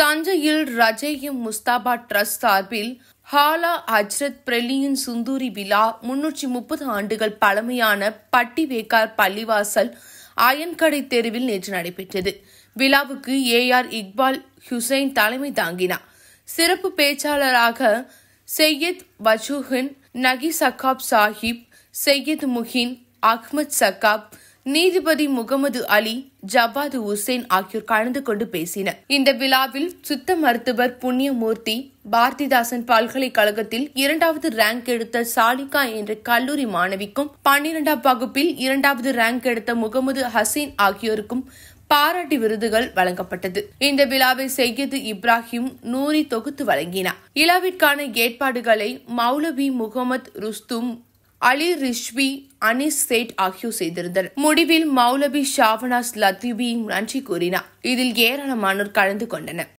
தஞ்சையில் ரஜேயம் முஸ்தாபா டிரஸ்ட் சார்பில் ஹாலா ஹஜ்ரத் பிரெலியின் சுந்தூரி விழா 330 ஆண்டுகள் பழமையான பட்டிவேக்கார் பள்ளிவாசல் அயன்கடை தெருவில் நேற்று நடைபெற்றது. விழாவுக்கு ஏஆர் இக்பால் ஹுசைன் தலைமை தாங்கினார். சிறப்பு பேச்சாளராக செய்யத் வஜூஹின், நகி சக்காப் சாஹிப், செய்யத் முஹின், அஹ்மத் சக்காப், நீதிபதி முகமது அலி, ஜவாது உசேன் ஆகியோர் கலந்து கொண்டு பேசினர். இந்த விழாவில் சித்த மருத்துவர் புண்ணியமூர்த்தி, பாரதிதாசன் பல்கலைக்கழகத்தில் 2வது ரேங்க் எடுத்த சாலிகா என்ற கல்லூரி மாணவிக்கும், 12ஆம் வகுப்பில் 2வது ரேங்க் எடுத்த முகமது ஹசீன் ஆகியோருக்கும் பாராட்டு விருதுகள் வழங்கப்பட்டது. இந்த விழாவை செய்யது இப்ராஹிம் நூரி தொகுத்து வழங்கினார். விழாவிற்கான ஏற்பாடுகளை மௌலவி முகமது ருஸ்தும், அலி ரிஷ்வி, அனிஸ் சேட் ஆகியோர் செய்திருந்தனர். முடிவில் மௌலவி ஷாவனாஸ் லத்தீபி நன்றி கூறினார். இதில் ஏராளமானோர் கலந்து கொண்டனர்.